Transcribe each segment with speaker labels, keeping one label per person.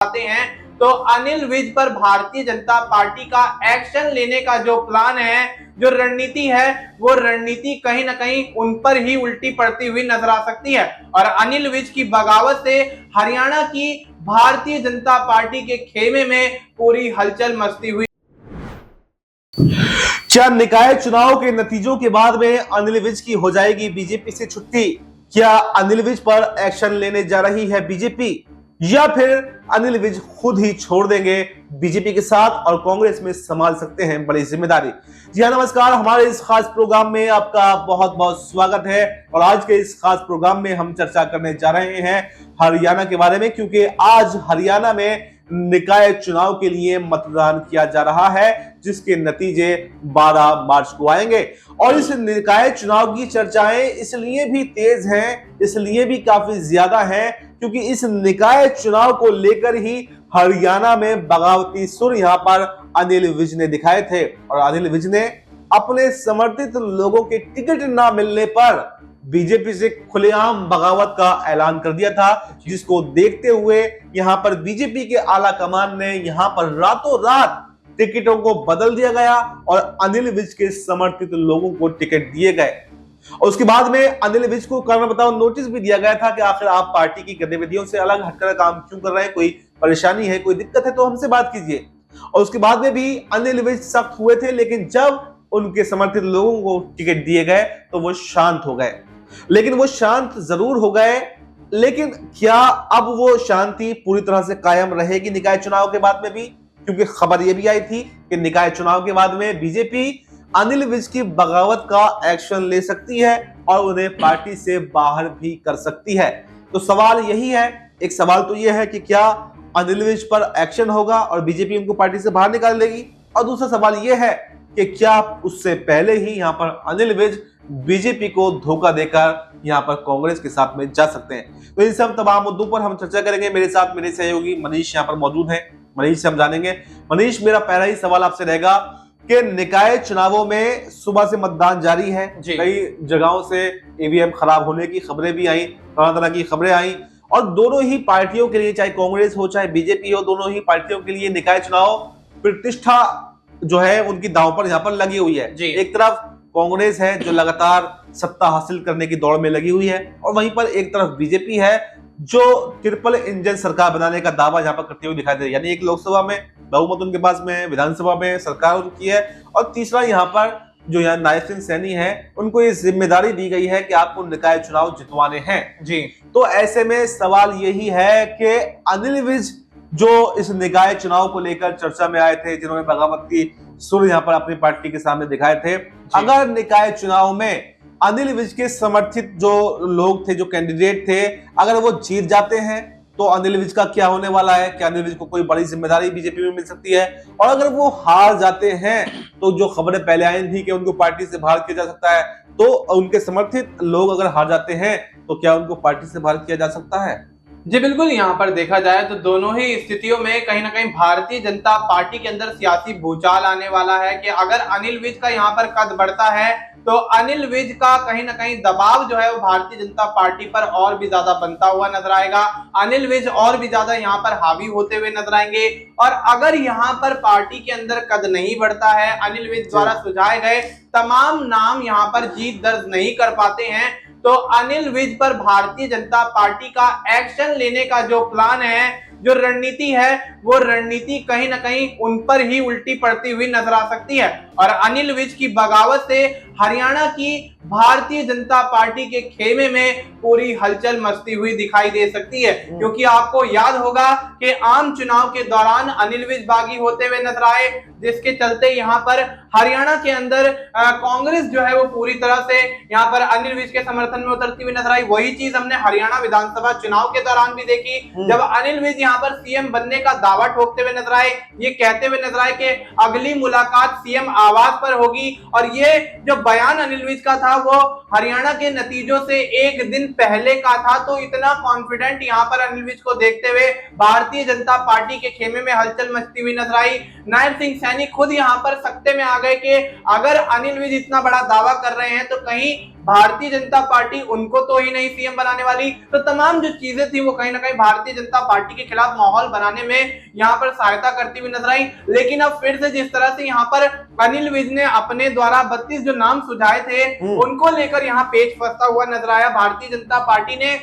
Speaker 1: आते हैं तो अनिल विज पर भारतीय जनता पार्टी का एक्शन लेने का जो प्लान है, जो रणनीति है, वो रणनीति कहीं ना कहीं उन पर ही उल्टी पड़ती हुई नजर आ सकती है। और अनिल विज की बगावत से हरियाणा की भारतीय जनता पार्टी के खेमे में पूरी हलचल मचती हुई।
Speaker 2: क्या निकाय चुनाव के नतीजों के बाद में अनिल विज की हो जाएगी बीजेपी से छुट्टी? क्या अनिल विज पर एक्शन लेने जा रही है बीजेपी, या फिर अनिल विज खुद ही छोड़ देंगे बीजेपी के साथ और कांग्रेस में संभाल सकते हैं बड़ी जिम्मेदारी? जी हाँ, नमस्कार। हमारे इस खास प्रोग्राम में आपका बहुत बहुत स्वागत है। और आज के इस खास प्रोग्राम में हम चर्चा करने जा रहे हैं हरियाणा के बारे में, क्योंकि आज हरियाणा में निकाय चुनाव के लिए मतदान किया जा रहा है, जिसके नतीजे 12 मार्च को आएंगे। और इस निकाय चुनाव की चर्चाएं इसलिए भी तेज हैं, इसलिए भी काफी ज्यादा हैं, क्योंकि इस निकाय चुनाव को लेकर ही हरियाणा में बगावती सुर यहां पर अनिल विज ने दिखाए थे। और अनिल विज ने अपने समर्थित लोगों के टिकट ना मिलने पर बीजेपी से खुलेआम बगावत का ऐलान कर दिया था, जिसको देखते हुए यहां पर बीजेपी के आला कमान ने यहां पर रातों रात टिकटों को बदल दिया गया और अनिल विज के समर्थित लोगों को टिकट दिए गए। और उसके बाद में अनिल विज को कारण बताओ नोटिस भी दिया गया था कि आखिर आप पार्टी की गतिविधियों से अलग हटकर काम क्यों कर रहे हैं, कोई परेशानी है, कोई दिक्कत है तो हमसे बात कीजिए। और उसके बाद में भी अनिल विज सख्त हुए थे, लेकिन जब उनके समर्थित लोगों को टिकट दिए गए तो वो शांत हो गए। लेकिन वो शांत जरूर हो गए, लेकिन क्या अब वो शांति पूरी तरह से कायम रहेगी निकाय चुनाव के बाद में भी? क्योंकि खबर यह भी आई थी कि निकाय चुनाव के बाद में बीजेपी अनिल विज की बगावत का एक्शन ले सकती है और उन्हें पार्टी से बाहर भी कर सकती है। तो सवाल यही है, एक सवाल तो यह है कि क्या अनिल विज पर एक्शन होगा और बीजेपी उनको पार्टी से बाहर निकाल देगी, और दूसरा सवाल यह है कि क्या उससे पहले ही यहां पर अनिल विज बीजेपी को धोखा देकर यहां पर कांग्रेस के साथ में जा सकते हैं। तो इन सब तमाम मुद्दों पर हम चर्चा करेंगे। मेरे साथ मेरे सहयोगी मनीष यहां पर मौजूद हैं। मनीष से हम जानेंगे। मनीष, मेरा पहला ही सवाल आपसे रहेगा कि निकाय चुनावों में सुबह से मतदान जारी है, कई जगहों से ईवीएम खराब होने की खबरें भी आई, तरह तरह की खबरें आई, और दोनों ही पार्टियों के लिए, चाहे कांग्रेस हो चाहे बीजेपी हो, दोनों ही पार्टियों के लिए निकाय चुनाव प्रतिष्ठा जो है उनकी दांव पर यहां पर लगी हुई है। एक तरफ कांग्रेस है जो लगातार सत्ता हासिल करने की दौड़ में लगी हुई है, और वहीं पर एक तरफ बीजेपी है जो ट्रिपल इंजन सरकार बनाने का दावा यहां पर करते हुए दिखाई दे रही है। यानी एक लोकसभा में बहुमत उनके पास में, विधानसभा में सरकार उनकी है, और तीसरा यहां पर जो यहाँ नायब सिंह सैनी है, उनको ये जिम्मेदारी दी गई है कि आपको निकाय चुनाव जितवाने हैं। जी, तो ऐसे में सवाल यही है कि अनिल विज जो इस निकाय चुनाव को लेकर चर्चा में आए थे, जिन्होंने बगावत की सुर यहां पर अपनी पार्टी के सामने दिखाए थे, अगर निकाय चुनाव में अनिल विज के समर्थित जो लोग थे, जो कैंडिडेट थे, अगर वो जीत जाते हैं तो अनिल विज का क्या होने वाला है? क्या अनिल विज को कोई बड़ी जिम्मेदारी बीजेपी में मिल सकती है? और अगर वो हार जाते हैं तो जो खबरें पहले आई थी कि उनको पार्टी से बाहर किया जा सकता है, तो उनके समर्थित लोग अगर हार जाते हैं तो क्या उनको पार्टी से बाहर किया जा सकता है?
Speaker 1: जी बिल्कुल, यहाँ पर देखा जाए तो दोनों ही स्थितियों में कहीं ना कहीं भारतीय जनता पार्टी के अंदर सियासी भूचाल आने वाला है कि अगर अनिल विज का यहाँ पर कद बढ़ता है तो अनिल विज का कहीं ना कहीं दबाव जो है वो भारतीय जनता पार्टी पर और भी ज्यादा बनता हुआ नजर आएगा। अनिल विज और भी ज्यादा यहाँ पर हावी होते हुए नजर आएंगे। और अगर यहाँ पर पार्टी के अंदर कद नहीं बढ़ता है, अनिल विज द्वारा सुझाए गए तमाम नाम यहाँ पर जीत दर्ज नहीं कर पाते हैं, तो अनिल विज पर भारतीय जनता पार्टी का एक्शन लेने का जो प्लान है, जो रणनीति है, वो रणनीति कहीं ना कहीं उन पर ही उल्टी पड़ती हुई नजर आ सकती है। और अनिल विज की बगावत से हरियाणा की भारतीय जनता पार्टी के खेमे में पूरी हलचल मचती हुई दिखाई दे सकती है। क्योंकि आपको याद होगा कि आम चुनाव के दौरान अनिल विज बागी होते हुए नजर आए, जिसके चलते यहाँ पर हरियाणा के अंदर कांग्रेस जो है वो पूरी तरह से यहाँ पर अनिल विज के समर्थन में उतरती हुई नजर आई। वही चीज हमने हरियाणा विधानसभा चुनाव के दौरान भी देखी, जब अनिल विज यहाँ पर सीएम बनने का दावा ठोकते हुए नजर आए, ये कहते हुए नजर आए कि अगली मुलाकात सीएम आवाज पर होगी। और ये जो बयान अनिल विज का था वो हरियाणा के नतीजों से एक दिन पहले का था। तो इतना कॉन्फिडेंट यहाँ पर अनिल विज को देखते हुए भारतीय जनता पार्टी के खेमे में हलचल मचती हुई नजर आई। नायब सिंह सैनी खुद यहाँ पर सख्ते में आ गए कि अगर अनिल विज इतना बड़ा दावा कर रहे हैं तो कहीं भारतीय जनता पार्टी उनको तो ही नहीं सीएम बनाने वाली, तो तमाम जो चीजें थी वो कहीं ना कहीं भारतीय जनता पार्टी के खिलाफ माहौल बनाने में यहाँ पर सहायता करती हुई नजर आई। लेकिन अब फिर से जिस तरह से यहाँ पर अनिल विज ने अपने द्वारा 32 जो नाम सुझाए थे उनको लेकर यहाँ पेच फंसता हुआ नजर आया भारतीय जनता पार्टी ने।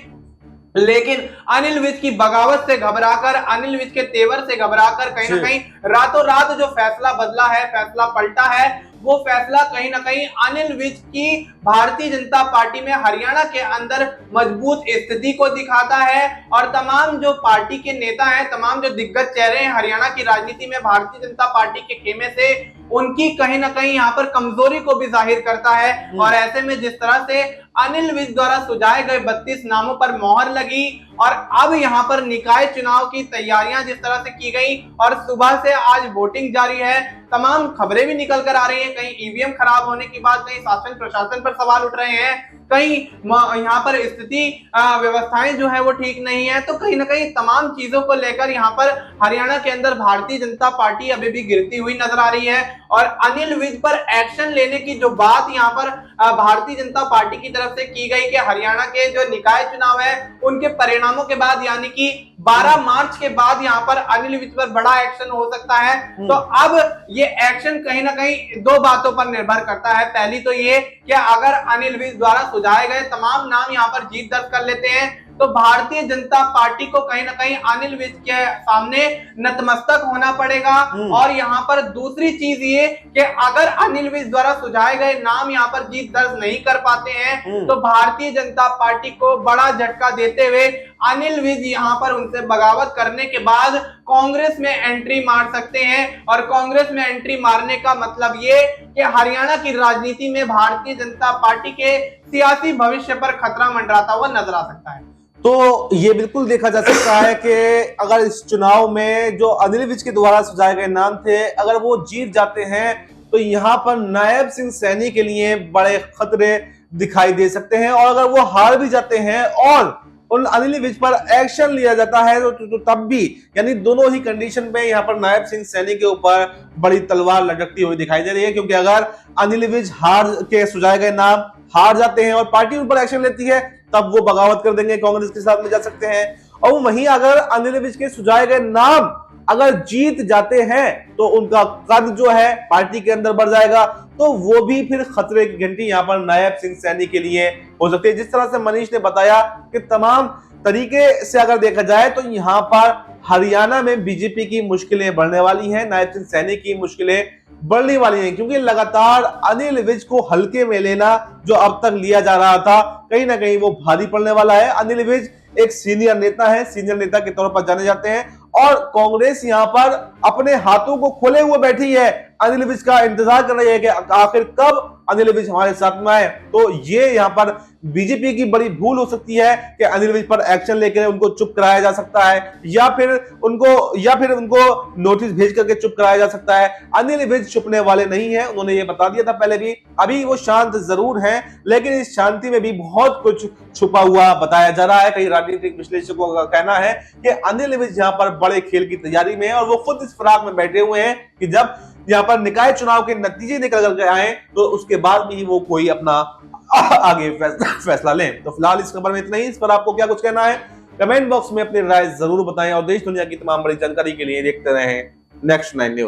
Speaker 1: लेकिन अनिल विज की बगावत से घबराकर, अनिल विज के तेवर से घबराकर कहीं ना कहीं रातों रात जो फैसला बदला है, फैसला पलटा है, वो फैसला कहीं ना कहीं अनिल विज की भारतीय जनता पार्टी में हरियाणा के अंदर मजबूत स्थिति को दिखाता है। और तमाम जो पार्टी के नेता हैं, तमाम जो दिग्गज चेहरे हैं हरियाणा की राजनीति में भारतीय जनता पार्टी के खेमे से, उनकी कहीं ना कहीं यहाँ पर कमजोरी को भी जाहिर करता है। और ऐसे में जिस तरह से अनिल विज द्वारा सुझाए गए 32 नामों पर मोहर लगी और अब यहाँ पर निकाय चुनाव की तैयारियां जिस तरह से की गई और सुबह से आज वोटिंग जारी है, तमाम खबरें भी निकल कर आ रही हैं, कहीं ईवीएम खराब होने की बात, कहीं शासन प्रशासन पर सवाल उठ रहे हैं, कहीं यहाँ पर स्थिति व्यवस्थाएं जो है वो ठीक नहीं है। तो कहीं ना कहीं तमाम चीजों को लेकर यहाँ पर हरियाणा के अंदर भारतीय जनता पार्टी अभी भी गिरती हुई नजर आ रही है। और अनिल विज पर एक्शन लेने की जो बात यहाँ पर भारतीय जनता पार्टी की तरफ से की गई कि हरियाणा के जो निकाय चुनाव है उनके परिणामों के बाद यानी कि 12 मार्च के बाद यहाँ पर अनिल विज पर बड़ा एक्शन हो सकता है। तो अब ये एक्शन कहीं ना कहीं दो बातों पर निर्भर करता है। पहली तो ये कि अगर अनिल विज द्वारा सुझाए गए तमाम नाम यहाँ पर जीत दर्ज कर लेते हैं तो भारतीय जनता पार्टी को कहीं ना कहीं अनिल विज के सामने नतमस्तक होना पड़ेगा। और यहाँ पर दूसरी चीज ये कि अगर अनिल विज द्वारा सुझाए गए नाम यहाँ पर जीत दर्ज नहीं कर पाते हैं तो भारतीय जनता पार्टी को बड़ा झटका देते हुए अनिल विज यहाँ पर उनसे बगावत करने के बाद कांग्रेस में एंट्री मार सकते हैं। और कांग्रेस में एंट्री मारने का मतलब ये कि हरियाणा की राजनीति में भारतीय जनता पार्टी के सियासी भविष्य पर खतरा मंडराता हुआ नजर आ सकता है।
Speaker 2: तो ये बिल्कुल देखा जा सकता है कि अगर इस चुनाव में जो अनिल विज के द्वारा सुझाए गए नाम थे अगर वो जीत जाते हैं तो यहाँ पर नायब सिंह सैनी के लिए बड़े खतरे दिखाई दे सकते हैं। और अगर वो हार भी जाते हैं और उन अनिल विज पर एक्शन लिया जाता है तो तब भी यानी दोनों ही कंडीशन पे यहाँ पर नायब सिंह सैनी के ऊपर बड़ी तलवार लटकती हुई दिखाई दे रही है। क्योंकि अगर अनिल विज हार के सुझाए गए नाम हार जाते हैं और पार्टी उन पर एक्शन लेती है तब वो बगावत कर देंगे, कांग्रेस के साथ में जा सकते हैं। और वहीं अगर अनिल विज के सुझाए गए नाम अगर जीत जाते हैं तो उनका कद जो है पार्टी के अंदर बढ़ जाएगा, तो वो भी फिर खतरे की घंटी यहाँ पर नायब सिंह सैनी के लिए हो सकती है। जिस तरह से मनीष ने बताया कि तमाम तरीके से अगर देखा जाए तो यहाँ पर हरियाणा में बीजेपी की मुश्किलें बढ़ने वाली हैं, नायब सिंह सैनी की मुश्किलें बढ़ने वाली हैं। क्योंकि लगातार अनिल विज को हल्के में लेना जो अब तक लिया जा रहा था कहीं ना कहीं वो भारी पड़ने वाला है। अनिल विज एक सीनियर नेता है, सीनियर नेता के तौर पर जाने जाते हैं और कांग्रेस यहाँ पर अपने हाथों को खोले हुए बैठी है, अनिल विज का इंतजार कर रही है कि आखिर कब अनिल विज हमारे साथ में आए। तो ये यहाँ पर बीजेपी की बड़ी भूल हो सकती है कि अनिल विज पर एक्शन लेकर उनको चुप कराया जा सकता है या फिर उनको नोटिस भेज करके चुप कराया जा सकता है। अनिल विज छुपने वाले नहीं है, उन्होंने ये बता दिया था पहले भी। अभी वो शांत जरूर हैं लेकिन इस शांति में भी बहुत कुछ छुपा हुआ बताया जा रहा है। कई राजनीतिक विश्लेषकों का कहना है कि अनिल विज यहाँ पर बड़े खेल की तैयारी में है और वो खुद इस फिराक में बैठे हुए हैं कि जब यहाँ पर निकाय चुनाव के नतीजे निकल करके आए तो उसके बाद भी वो कोई अपना आगे फैसला लें। तो फिलहाल इस खबर में इतना ही। इस पर आपको क्या कुछ कहना है कमेंट बॉक्स में अपनी राय जरूर बताएं और देश दुनिया की तमाम बड़ी जानकारी के लिए देखते रहें नेक्स्ट 9 न्यूज।